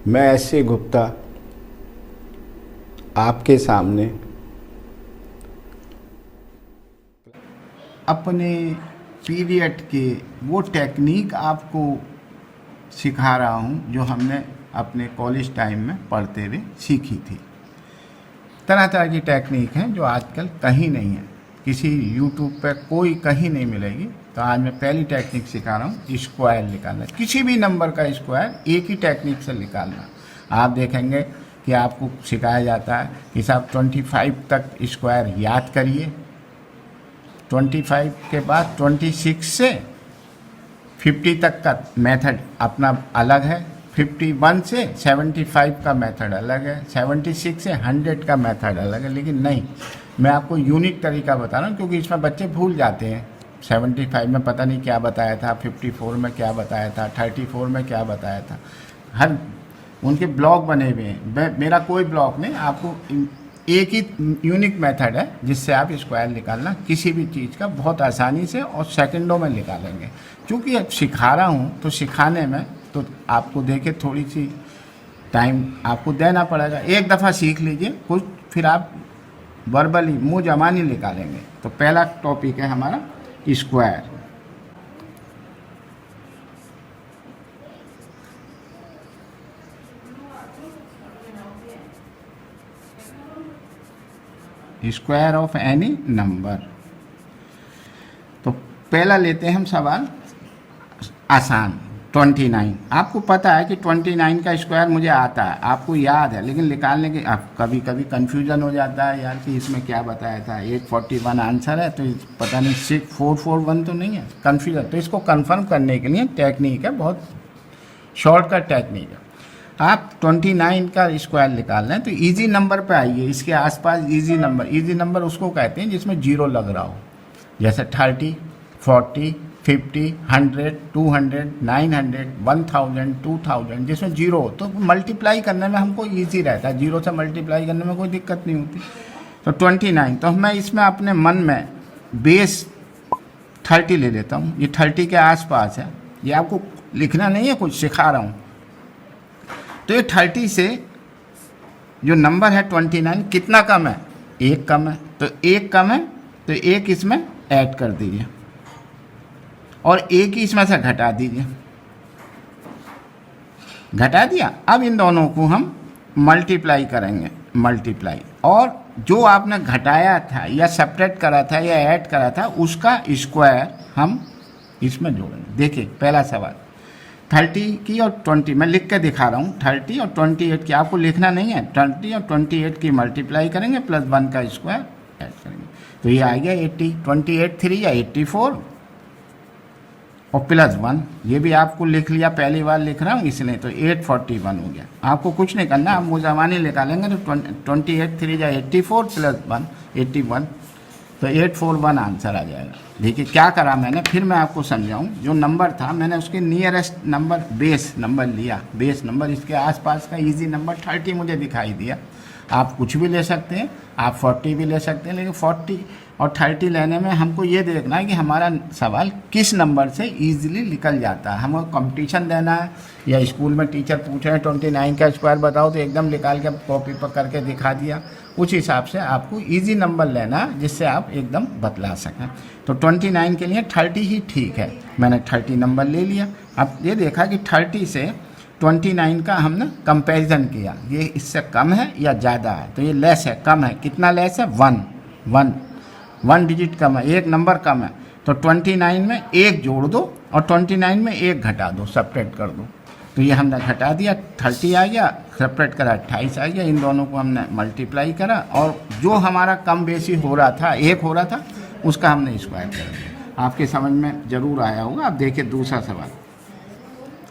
मैं एस.सी. गुप्ता आपके सामने अपने पीरियड के वो टेक्निक आपको सिखा रहा हूँ जो हमने अपने कॉलेज टाइम में पढ़ते हुए सीखी थी। तरह तरह की टेक्निक हैं जो आजकल कहीं नहीं है, किसी यूट्यूब पे कोई कहीं नहीं मिलेगी। तो आज मैं पहली टेक्निक सिखा रहा हूँ, स्क्वायर निकालना। किसी भी नंबर का स्क्वायर एक ही टेक्निक से निकालना। आप देखेंगे कि आपको सिखाया जाता है कि साहब 25 तक स्क्वायर याद करिए, 25 के बाद 26 से 50 तक का मेथड अपना अलग है, 51 से 75 का मेथड अलग है, 76 से 100 का मेथड अलग है। लेकिन नहीं, मैं आपको यूनिक तरीका बता रहा हूँ क्योंकि इसमें बच्चे भूल जाते हैं। 75 में पता नहीं क्या बताया था, 54 में क्या बताया था, 34 में क्या बताया था। हर उनके ब्लॉक बने हुए हैं, मेरा कोई ब्लॉक नहीं। आपको एक ही यूनिक मेथड है जिससे आप स्क्वायर निकालना किसी भी चीज़ का बहुत आसानी से और सेकंडों में निकालेंगे। क्योंकि अब सिखा रहा हूँ तो सिखाने में तो आपको देखे थोड़ी सी टाइम आपको देना पड़ेगा। एक दफ़ा सीख लीजिए कुछ, फिर आप वर्बली मुँह जबानी निकालेंगे। तो पहला टॉपिक है हमारा square. Square of any number. तो पहला लेते हैं हम सवाल आसान, 29। आपको पता है कि 29 का स्क्वायर मुझे आता है, आपको याद है, लेकिन निकालने के आप कभी कभी कन्फ्यूजन हो जाता है यार कि इसमें क्या बताया था। 841 आंसर है तो पता नहीं 6441 तो नहीं है, कन्फ्यूजन। तो इसको कंफर्म करने के लिए टेक्निक है, बहुत शॉर्टकट टेक्निक है। आप 29 का स्क्वायर निकालना है तो इजी नंबर पे आइए, इसके आसपास इजी नंबर उसको कहते हैं जिसमें जीरो लग रहा हो, जैसे 30, 40, 50, 100, 200, 900, 1000, 2000, जिसमें जीरो हो तो मल्टीप्लाई करने में हमको इजी रहता है। जीरो से मल्टीप्लाई करने में कोई दिक्कत नहीं होती। तो 29, तो मैं इसमें अपने मन में बेस 30 ले लेता हूँ। ये 30 के आसपास है, ये आपको लिखना नहीं है, कुछ सिखा रहा हूँ। तो ये 30 से जो नंबर है 29 कितना कम है, एक कम है। तो एक कम है तो एक इसमें ऐड कर दीजिए और एक ही इसमें से घटा दीजिए। घटा दिया। अब इन दोनों को हम मल्टीप्लाई करेंगे, मल्टीप्लाई, और जो आपने घटाया था या सेपरेट करा था या ऐड करा था उसका स्क्वायर हम इसमें जोड़ेंगे। देखिए पहला सवाल 30 की और 20, मैं लिख के दिखा रहा हूँ। 30 और 28 की आपको लिखना नहीं है, 30 और 28 की मल्टीप्लाई करेंगे प्लस 1 का स्क्वायर ऐड करेंगे तो ये आ गया 80। 28 3 या 84 और प्लस 1, ये भी आपको लिख लिया, पहली बार लिख रहा हूँ इसलिए। तो 841 हो गया। आपको कुछ नहीं करना, आप मुजावानी निकालेंगे तो 28 3 या 84 प्लस 1 81, तो 841 आंसर आ जाएगा। देखिए क्या करा मैंने, फिर मैं आपको समझाऊं। जो नंबर था मैंने उसके नियरेस्ट नंबर बेस नंबर लिया, बेस नंबर इसके आसपास का इजी नंबर 30 मुझे दिखाई दिया। आप कुछ भी ले सकते हैं, आप 40 भी ले सकते हैं, लेकिन 40 और 30 लेने में हमको ये देखना है कि हमारा सवाल किस नंबर से ईजिली निकल जाता है। हमको कंपटीशन देना है या स्कूल में टीचर पूछ रहे हैं 29 का स्क्वायर बताओ तो एकदम निकाल के कॉपी पर करके दिखा दिया। उस हिसाब से आपको इजी नंबर लेना है जिससे आप एकदम बतला सकें। तो 29 के लिए 30 ही ठीक है, मैंने 30 नंबर ले लिया। अब ये देखा कि 30 से 29 का हमने कंपैरिजन किया, ये इससे कम है या ज़्यादा है। तो ये लेस है, कम है। कितना लेस है, 1 डिजिट कम है, एक नंबर कम है। तो 29 में एक जोड़ दो और 29 में एक घटा दो, सेपरेट कर दो। तो ये हमने घटा दिया, 30 आ गया, सेपरेट करा 28 आ गया। इन दोनों को हमने मल्टीप्लाई करा और जो हमारा कम बेसी हो रहा था, एक हो रहा था, उसका हमने स्क्वायर कर दिया। आपके समझ में ज़रूर आया होगा। अब देखिए दूसरा सवाल।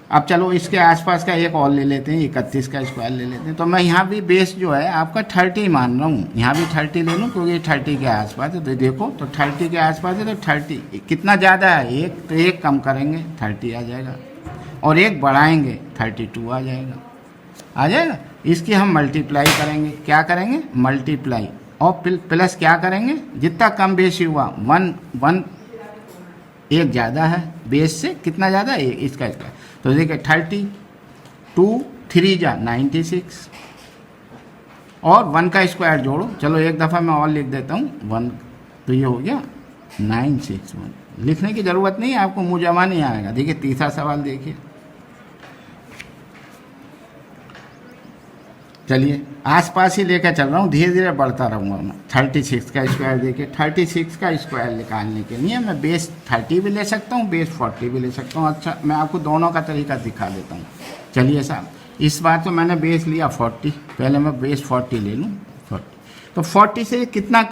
अब चलो इसके आसपास का एक और ले लेते हैं, 31 का स्क्वायर ले लेते हैं। तो मैं यहाँ भी बेस जो है आपका 30 मान रहा हूँ, यहाँ भी 30 ले लूँ क्योंकि 30 के आसपास है। तो देखो तो 30 के आसपास है तो 30 कितना ज़्यादा है, एक, तो एक कम करेंगे 30 आ जाएगा और एक बढ़ाएंगे 32 आ जाएगा। इसकी हम मल्टीप्लाई करेंगे, क्या करेंगे, मल्टीप्लाई, और प्लस क्या करेंगे, जितना कम बेसी हुआ 1 एक ज़्यादा है बेस से, कितना ज़्यादा है, इसका। तो देखिए 32 3 जा 96 और 1 का स्क्वायर जोड़ो, चलो एक दफ़ा मैं और लिख देता हूँ 1, तो ये हो गया 961। लिखने की ज़रूरत नहीं है आपको, मुँह जमा नहीं आएगा। देखिए तीसरा सवाल देखिए, चलिए आसपास ही लेकर चल रहा हूँ, धीरे धीरे बढ़ता रहूँगा मैं। 36 का स्क्वायर देखिए, 36 का स्क्वायर निकालने के लिए मैं बेस 30 भी ले सकता हूँ, बेस 40 भी ले सकता हूँ। अच्छा मैं आपको दोनों का तरीका दिखा देता हूँ। चलिए साहब, इस बार तो मैंने बेस लिया 40, पहले मैं बेस 40 ले लूँ। 40 तो 40 से कितना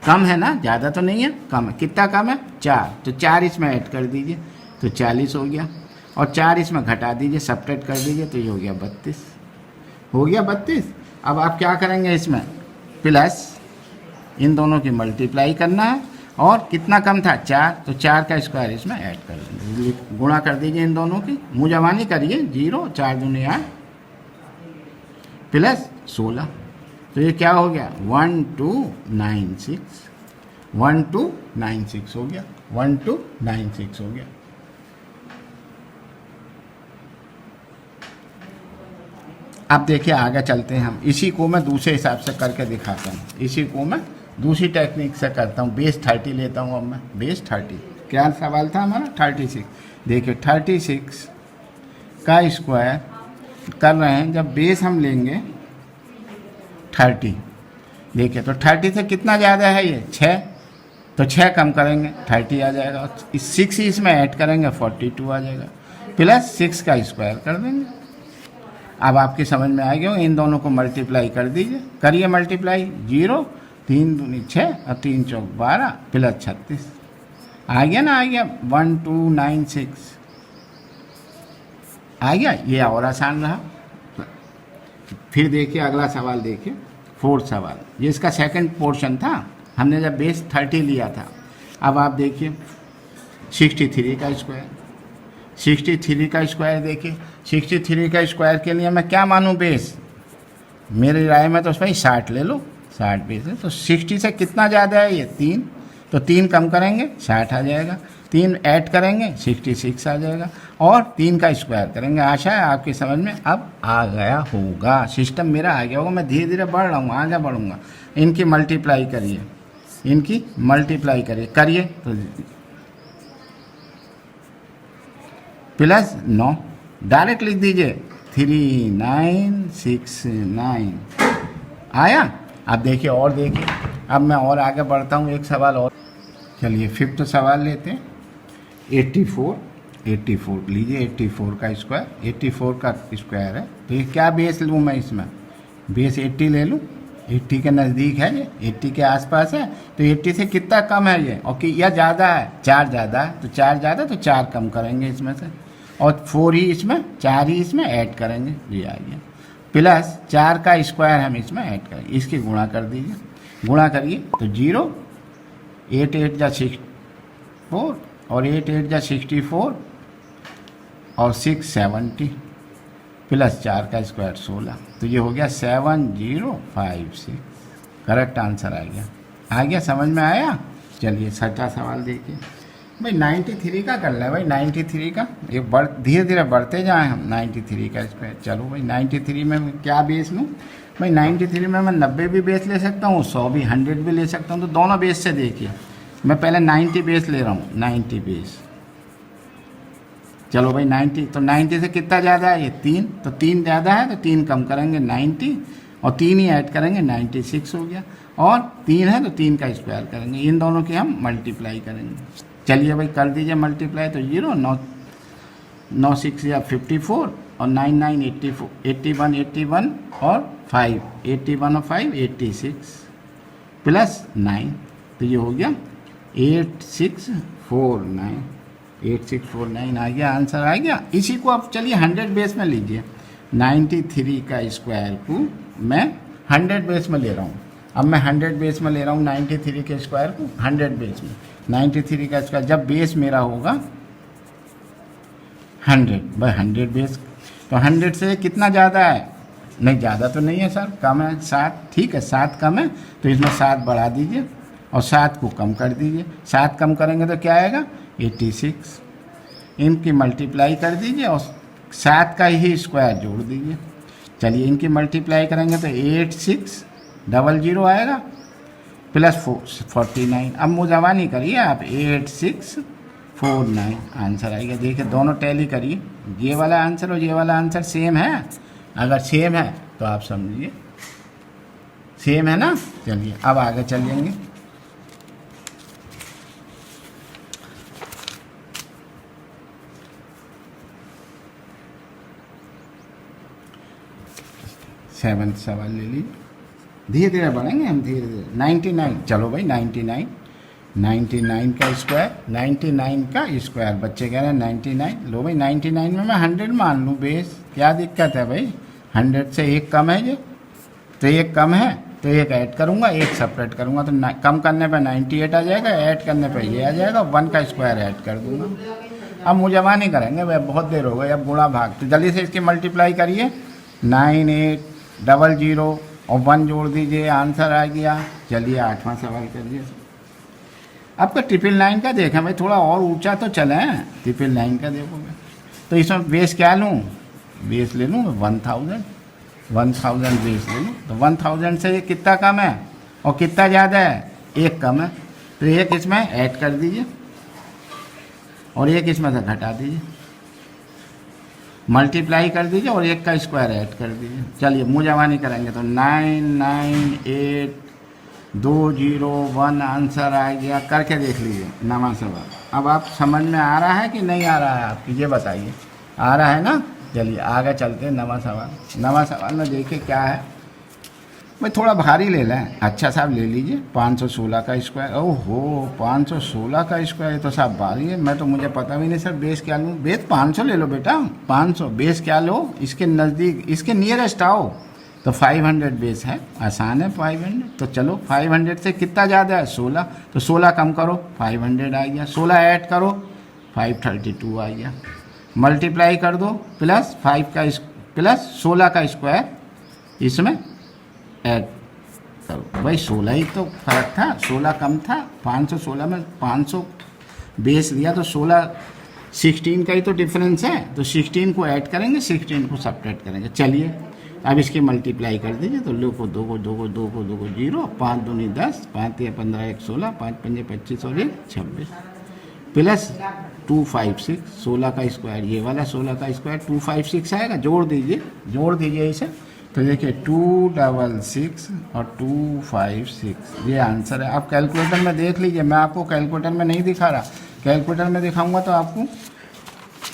कम है ना, ज़्यादा तो नहीं है, कम है। कितना कम है? 4, तो 4 इसमें ऐड कर दीजिए तो 40 हो गया, और 4 इसमें घटा दीजिए, सब्ट्रैक्ट कर दीजिए तो ये हो गया 32। हो गया 32। अब आप क्या करेंगे, इसमें प्लस इन दोनों की मल्टीप्लाई करना है, और कितना कम था? 4, तो 4 का स्क्वायर इसमें ऐड कर देंगे, गुणा कर दीजिए इन दोनों की, मुँह जवानी करिए। 0 4 दूनी 8 प्लस 16, तो ये क्या हो गया? 1296, 1296 हो गया, 1296 हो गया। अब देखिए आगे चलते हैं हम, इसी को मैं दूसरे हिसाब से करके दिखाता हूँ, इसी को मैं दूसरी टेक्निक से करता हूँ। बेस 30 लेता हूँ अब मैं, बेस 30। क्या सवाल था हमारा? 36। देखिए 36 का स्क्वायर कर रहे हैं, जब बेस हम लेंगे 30, देखिए तो 30 से कितना ज़्यादा है ये? 6, तो 6 कम करेंगे 30 आ जाएगा, 6 इसमें ऐड करेंगे 42 आ जाएगा, प्लस 6 का स्क्वायर कर देंगे। अब आपकी समझ में आ गया, इन दोनों को मल्टीप्लाई कर दीजिए, करिए मल्टीप्लाई। 0 3 दूनी 6 और 3 चौक 12 प्लस 36 आ गया ना, आ गया 1296 आ गया। ये और आसान रहा। फिर देखिए अगला सवाल देखिए, 4th सवाल, ये इसका सेकंड पोर्शन था, हमने जब बेस 30 लिया था। अब आप देखिए 63 का स्क्वायर, 63 का स्क्वायर देखिए, 63 का स्क्वायर के लिए मैं क्या मानूं बेस? मेरी राय में तो भाई 60 ले लो, 60 बेस है। तो 60 से कितना ज़्यादा है ये? 3, तो 3 कम करेंगे 60 आ जाएगा, 3 ऐड करेंगे 66 आ जाएगा, और 3 का स्क्वायर करेंगे। आशा है आपकी समझ में अब आ गया होगा, सिस्टम मेरा आ गया होगा। मैं धीरे धीरे बढ़ रहा हूँ, आगे बढ़ूँगा। इनकी मल्टीप्लाई करिए, इनकी मल्टीप्लाई करिए तो प्लस 9 डायरेक्ट लिख दीजिए, 3969 आया। अब देखिए और देखिए, अब मैं और आगे बढ़ता हूँ, एक सवाल और। चलिए 5th सवाल लेते हैं। 84 लीजिए, 84 का स्क्वायर, 84 का स्क्वायर है, तो ये क्या बेस लूँ मैं? इसमें बेस 80 ले लूँ, 80 के नज़दीक है ये, 80 के आसपास है, तो 80 से कितना कम है ये? और या ज़्यादा है? 4 ज़्यादा है, तो 4 ज़्यादा, तो 4 कम करेंगे इसमें से, और 4 ही इसमें, 4 ही इसमें ऐड करेंगे, ये आ गया, प्लस 4 का स्क्वायर हम इसमें ऐड करेंगे, इसकी गुणा कर दीजिए, गुणा करिए तो 0, 8 8 जा 64, और 8 8 जा 64, और 6 70, प्लस 4 का स्क्वायर 16, तो ये हो गया 7056। करेक्ट आंसर आ गया, समझ में आया। चलिए 6ठा सवाल देखिए भाई, 93 का कर लें भाई, 93 का, ये धीरे धीरे बढ़ते जाएं हम। 93 का स्क्वायर, चलो भाई 93 में क्या बेस लूँ भाई? 93 में मैं 90 भी बेस ले सकता हूँ, 100 भी, 100 भी ले सकता हूँ, तो दोनों बेस से देखिए। मैं पहले 90 बेस ले रहा हूँ, 90 बेस, चलो भाई 90, तो 90 से कितना ज़्यादा है ये? 3, तो 3 ज़्यादा है, तो 3 कम करेंगे 90, और 3 ही ऐड करेंगे 96 हो गया, और 3 है तो 3 का स्क्वायर करेंगे, इन दोनों की हम मल्टीप्लाई करेंगे। चलिए भाई कर दीजिए मल्टीप्लाई, तो 0 9 6 या 54, और 9 9 84, 81 और 5, 81 और 5 86, प्लस 9, तो ये हो गया 8649, 8649 आ गया, आंसर आ गया। इसी को आप चलिए 100 बेस में लीजिए, 93 का स्क्वायर को मैं 100 बेस में ले रहा हूँ। अब मैं 100 बेस में ले रहा हूँ 93 के स्क्वायर को 100 बेस में, 93 का स्क्वायर जब बेस मेरा होगा 100 बाय 100 बेस, तो 100 से कितना ज़्यादा है? नहीं ज़्यादा तो नहीं है सर, कम है 7, ठीक है 7 कम है, तो इसमें 7 बढ़ा दीजिए और 7 को कम कर दीजिए, 7 कम करेंगे तो क्या आएगा? 86। इनकी मल्टीप्लाई कर दीजिए और 7 का ही स्क्वायर जोड़ दीजिए, चलिए इनकी मल्टीप्लाई करेंगे तो 8600 आएगा प्लस 49। अब मुजवानी करिए आप, 8649 आंसर आएगा। देखिए दोनों टैली करिए, ये वाला आंसर और ये वाला आंसर सेम है। अगर सेम है तो आप समझिए सेम है ना। चलिए अब आगे चलेंगे। सेवन्थ सवाल ले लीजिए, धीरे धीरे बढ़ेंगे हम, धीरे धीरे। 99, चलो भाई 99, 99 का स्क्वायर, 99 का स्क्वायर। बच्चे कह रहे हैं 99, लो भाई 99 में मैं 100 मान लूँ बेस, क्या दिक्कत है भाई। 100 से एक कम है ये, तो एक कम है तो एक ऐड करूँगा, एक सेपरेट करूँगा, तो कम करने पर 98 आ जाएगा, ऐड करने पर ये आ जाएगा, 1 का स्क्वायर ऐड कर दूँगा। अब मुजवानी करेंगे भाई, बहुत देर हो गई, अब गुणा भाग। तो जल्दी से इसकी मल्टीप्लाई करिए, 9800 और 1 जोड़ दीजिए, आंसर आ गया। चलिए 8वां सवाल करिए। आपका 999 का देखें भाई, थोड़ा और ऊंचा तो चले। 999 का देखोगे तो इसमें बेस क्या लूँ, बेस ले लूँ 1000 बेस ले लूँ। तो 1000 से ये कितना कम है और कितना ज़्यादा है, एक कम है, तो एक इसमें ऐड कर दीजिए और एक इसमें से घटा दीजिए, मल्टीप्लाई कर दीजिए और एक का स्क्वायर ऐड कर दीजिए। चलिए मुजवानी करेंगे तो 998201 आंसर आ गया। करके देख लीजिए नवा सवाल। अब आप समझ में आ रहा है कि नहीं आ रहा है आपकी, ये बताइए। आ रहा है ना। चलिए आगे चलते हैं। नवा सवाल, नवा सवाल में देखिए क्या है भाई, थोड़ा भारी ले लें। अच्छा साहब ले लीजिए 516 का स्क्वायर। ओहो 516 का स्क्वायर, ये तो साहब भारी है। मैं तो, मुझे पता भी नहीं सर बेस क्या लूँ। बेस 500 ले लो बेटा, 500 बेस क्या लो, इसके नज़दीक, इसके नियरेस्ट आओ। तो 500 बेस है, आसान है 500। तो चलो 500 से कितना ज़्यादा है 16, तो 16 कम करो 500 आ गया, 16 ऐड करो 532 आ गया, मल्टीप्लाई कर दो प्लस 5 का प्लस 16 का स्क्वायर इसमें ऐड करो। भाई 16 ही तो फर्क था, 16 कम था। 516 में 500 बेस लिया तो 16 का ही तो डिफरेंस है। तो 16 को ऐड करेंगे, 16 को सब्ट्रैक्ट करेंगे। चलिए अब इसकी मल्टीप्लाई कर दीजिए। तो लो को 2 को 2 को 2 को 2 को 0, 5 दूनी 10, 5 3 15 1 16, 5 5 25 और 1 26 प्लस 256, 16 का स्क्वायर, ये वाला 16 का स्क्वायर 256 आएगा। जोड़ दीजिए इसे। तो देखिए 266 और 256 ये आंसर है। आप कैलकुलेटर में देख लीजिए, मैं आपको कैलकुलेटर में नहीं दिखा रहा, कैलकुलेटर में दिखाऊंगा तो आपको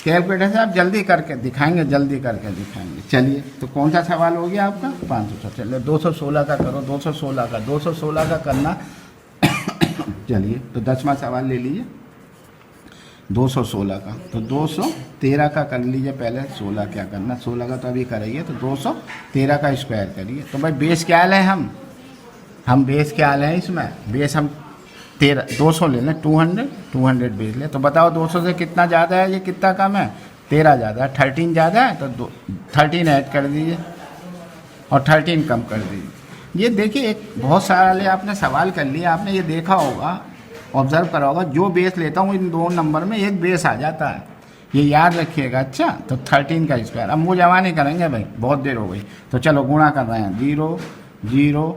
कैलकुलेटर से आप जल्दी करके दिखाएंगे, जल्दी करके दिखाएंगे। चलिए तो कौन सा सवाल हो गया आपका 500। चलिए 216 का करो, 216 का करना। चलिए तो 10वां सवाल ले लीजिए 216 का। तो 213 का कर लीजिए पहले, 16 क्या करना, 16 का तो अभी करेंगे। तो 213 का स्क्वायर करिए। तो भाई बेस क्या लें हम बेस क्या लें इसमें, बेस हम 200 ले लें, 200 बेस ले। तो बताओ 200 से कितना ज़्यादा है, ये कितना कम है, 13 ज़्यादा है, 13 ज़्यादा है। तो 13 ऐड कर दीजिए और 13 कम कर दीजिए। ये देखिए एक बहुत सारा ले आपने सवाल कर लिया, आपने ये देखा होगा, ऑब्जर्व करा होगा, जो बेस लेता हूँ इन दो नंबर में एक बेस आ जाता है, ये याद रखिएगा। अच्छा तो 13 का स्क्वायर। अब मुजवानी करेंगे भाई, बहुत देर हो गई। तो चलो गुणा कर रहे हैं, 0 0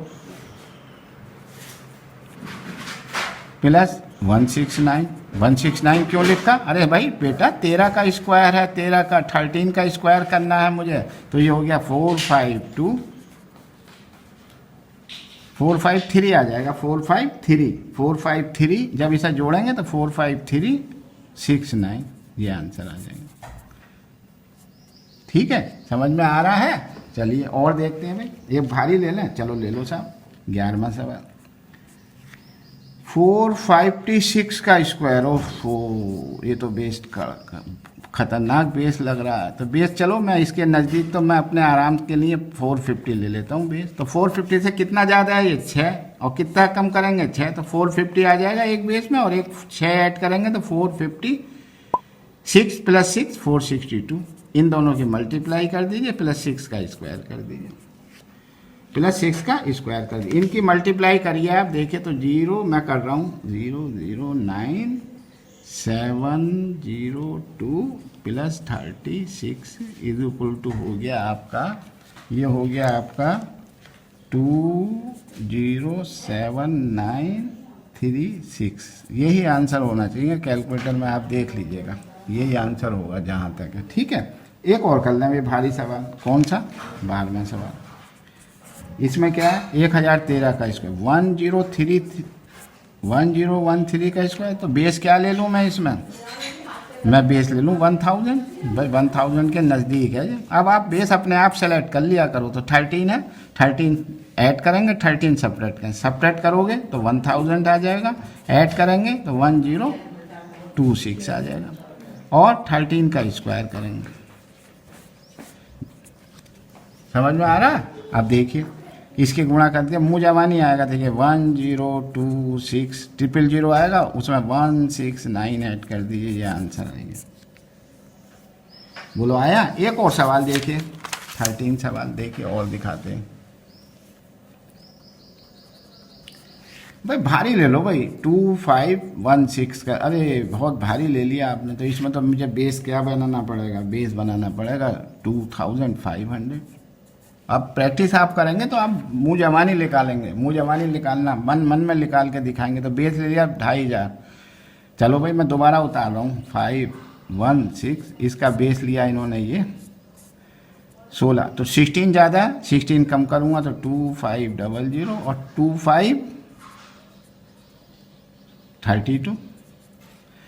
प्लस 169 क्यों लिखा, अरे भाई बेटा 13 का स्क्वायर है, 13 का 13 का स्क्वायर करना है मुझे। तो ये हो गया 453 आ जाएगा, 453 जब इसे जोड़ेंगे तो 45369 ये आंसर आ जाएगा। ठीक है, समझ में आ रहा है। चलिए और देखते हैं भाई, एक भारी ले लें, चलो ले लो साहब। 11वां सवाल 456 का स्क्वायर। ओफो ये तो बेस खतरनाक बेस लग रहा है। तो बेस चलो मैं इसके नज़दीक, तो मैं अपने आराम के लिए 450 ले लेता हूँ बेस। तो 450 से कितना ज़्यादा है ये 6, और कितना कम करेंगे 6, तो 450 आ जाएगा एक बेस में, और एक 6 ऐड करेंगे तो 456 प्लस 6 462। इन दोनों की मल्टीप्लाई कर दीजिए, प्लस 6 का स्क्वायर कर दीजिए, प्लस 6 का स्क्वायर कर दीजिए। इनकी मल्टीप्लाई करिए आप, देखिए तो 0 मैं कर रहा हूँ 009,702 प्लस 36 इज इक्वल टू हो गया आपका ये हो गया आपका 207,936। यही आंसर होना चाहिए, कैलकुलेटर में आप देख लीजिएगा, यही आंसर होगा जहाँ तक है। ठीक है, एक और कर लें ये भारी सवाल। कौन सा? 12वां सवाल। इसमें क्या है? 1013 का स्क्वायर, 1013 का स्क्वायर। तो बेस क्या ले लूँ मैं इसमें? मैं बेस ले लूँ 1000। भाई 1000 के नज़दीक है ये। अब आप बेस अपने आप सेलेक्ट कर लिया करो। तो 13 है, 13 ऐड करेंगे, 13 सपरेट करेंगे। सपरेट करोगे तो 1000 आ जाएगा, ऐड करेंगे तो 1026 आ जाएगा, और 13 का स्क्वायर करेंगे। समझ में आ रहा? आप देखिए, इसके गुणा कर दिया, मुँह जवानी आएगा। देखिए 1026 000 आएगा, उसमें 169 ऐड कर दीजिए, ये आंसर आएगा। बोलो आया? एक और सवाल देखिए, 13 सवाल देखिए और दिखाते हैं। भाई भारी ले लो भाई, 2516 का। अरे बहुत भारी ले लिया आपने, तो इसमें तो मुझे बेस क्या बनाना पड़ेगा? बेस बनाना पड़ेगा 2500। अब प्रैक्टिस आप करेंगे तो आप मुँह जवानी निकालेंगे, मुँह जवानी निकालना, मन में निकाल के दिखाएंगे। तो बेस ले लिया 2500। चलो भाई मैं दोबारा उतार रहा हूँ, 516, इसका बेस लिया इन्होंने ये 16। तो 16 ज़्यादा है, 16 कम करूँगा तो 2500 और 2532,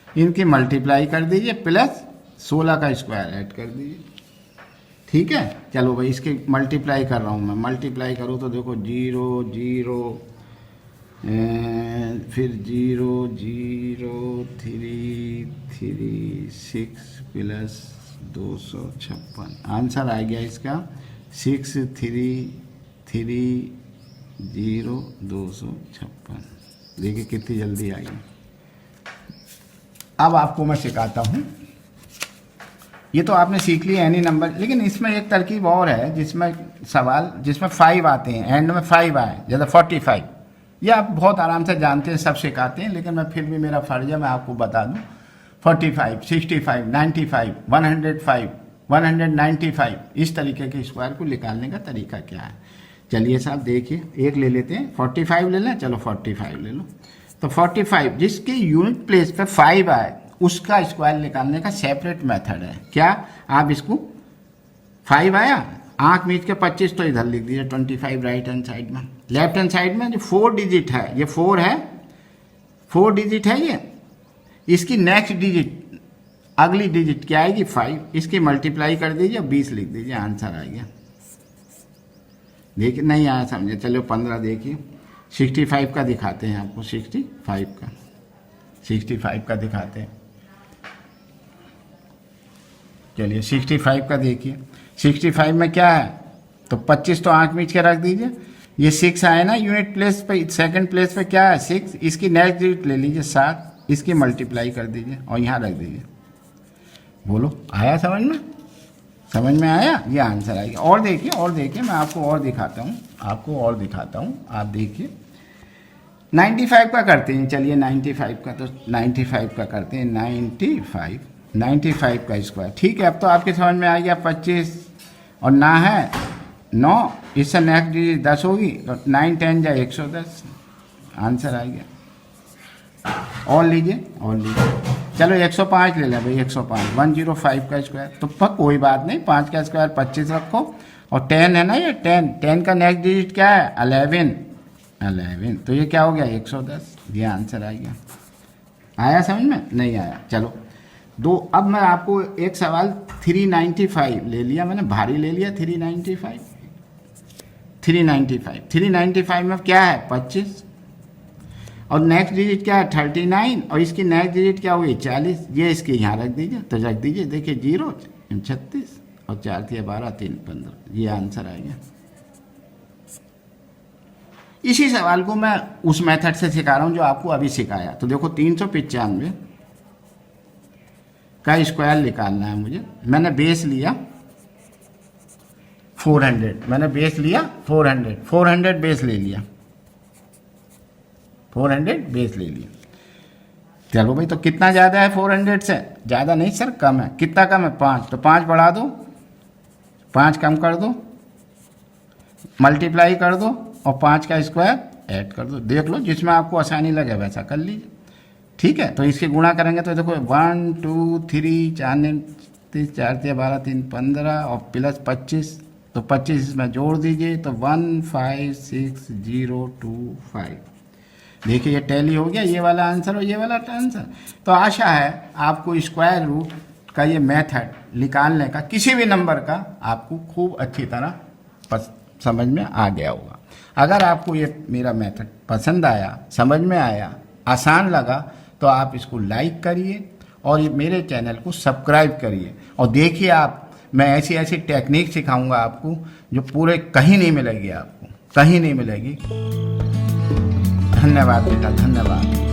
इनकी मल्टीप्लाई कर दीजिए, प्लस 16 का स्क्वायर ऐड कर दीजिए। ठीक है, चलो भाई इसके मल्टीप्लाई कर रहा हूँ मैं। मल्टीप्लाई करूँ तो देखो 0 0 फिर 0 0 3 3 6 प्लस 256। आंसर आ गया इसका 6330,256। देखिए कितनी जल्दी आई। अब आपको मैं सिखाता हूँ। ये तो आपने सीख लिया एनी नंबर, लेकिन इसमें एक तरकीब और है जिसमें सवाल जिसमें 5 आते हैं, एंड में 5 आए, जैसे 45। ये आप बहुत आराम से जानते हैं, सब सिखाते हैं, लेकिन मैं फिर भी मेरा फ़र्ज है मैं आपको बता दूं। 45 65 95 105 195, इस तरीके के स्क्वायर को निकालने का तरीका क्या है? चलिए साहब देखिए, एक ले लेते हैं, 45 ले लें। चलो 45 ले लो। तो 45 जिसके यूनिट प्लेस पे 5 आए उसका स्क्वायर निकालने का सेपरेट मेथड है। क्या? आप इसको 5 आया, आंख मीच के 25 तो इधर लिख दीजिए, 25 राइट हैंड साइड में। लेफ्ट हैंड साइड में जो 4 डिजिट है, ये 4 है, 4 डिजिट है ये। इसकी नेक्स्ट डिजिट, अगली डिजिट क्या आएगी? 5। इसकी मल्टीप्लाई कर दीजिए, 20 लिख दीजिए, आंसर आ गया। देखिए नहीं आया समझे, चलो 15 देखिए। 65 का दिखाते हैं आपको, 65 का दिखाते हैं। चलिए 65 का देखिए। 65 में क्या है? तो 25 तो आंख मीच के रख दीजिए। ये 6 आए ना यूनिट प्लेस पे, सेकंड प्लेस पे क्या है? 6। इसकी नेक्स्ट डिजिट ले लीजिए 7, इसकी मल्टीप्लाई कर दीजिए और यहाँ रख दीजिए। बोलो आया समझ में? समझ में आया? ये आंसर आएगा। और देखिए मैं आपको और दिखाता हूँ, आप देखिए। 95 का करते हैं, चलिए 95 का, तो 95 का करते हैं। 95 का स्क्वायर। ठीक है, अब तो आपके समझ में आ गया। 25 और ना है 9, इससे नेक्स्ट डिजिट 10 होगी, तो 9 10 जा 110, आंसर आ गया। और लीजिए। चलो 105 ले लें भाई, 105 105 का स्क्वायर। तो कोई बात नहीं, 5 का स्क्वायर 25 रखो, और 10 है ना, ये 10 का नेक्स्ट डिजिट क्या है? 11, तो ये क्या हो गया? 110, ये आंसर आ गया। आया समझ में? नहीं आया? चलो दो। अब मैं आपको एक सवाल 395 ले लिया मैंने, भारी ले लिया 395 में क्या है? 25, और नेक्स्ट डिजिट क्या है? 39, और इसकी नेक्स्ट डिजिट क्या हुई? 40। ये इसके यहाँ रख दीजिए, तो रख दीजिए, देखिए 0 36 और 4 3 12 3 15, ये आंसर आ गया। इसी सवाल को मैं उस मेथड से सिखा रहा हूँ जो आपको अभी सिखाया। तो देखो 395 का स्क्वायर निकालना है मुझे। मैंने बेस लिया 400, 400 बेस ले लिया, 400 बेस ले लिया। चलो भाई, तो कितना ज़्यादा है 400 से? ज़्यादा नहीं सर, कम है। कितना कम है? 5। तो 5 बढ़ा दो, 5 कम कर दो, मल्टीप्लाई कर दो और 5 का स्क्वायर ऐड कर दो। देख लो जिसमें आपको आसानी लगे वैसा कर लीजिए। ठीक है, तो इसके गुणा करेंगे तो देखो 1 2 3 4 30 4 3 12 3 15 और प्लस 25, तो 25 इसमें जोड़ दीजिए तो 156,025। देखिए ये टैली हो गया, ये वाला आंसर और ये वाला आंसर। तो आशा है आपको स्क्वायर रूट का ये मेथड निकालने का किसी भी नंबर का आपको खूब अच्छी तरह समझ में आ गया होगा। अगर आपको ये मेरा मेथड पसंद आया, समझ में आया, आसान लगा, तो आप इसको लाइक करिए और ये मेरे चैनल को सब्सक्राइब करिए। और देखिए आप, मैं ऐसी ऐसी टेक्निक सिखाऊंगा आपको जो पूरे कहीं नहीं मिलेगी, आपको कहीं नहीं मिलेगी। धन्यवाद बेटा, धन्यवाद।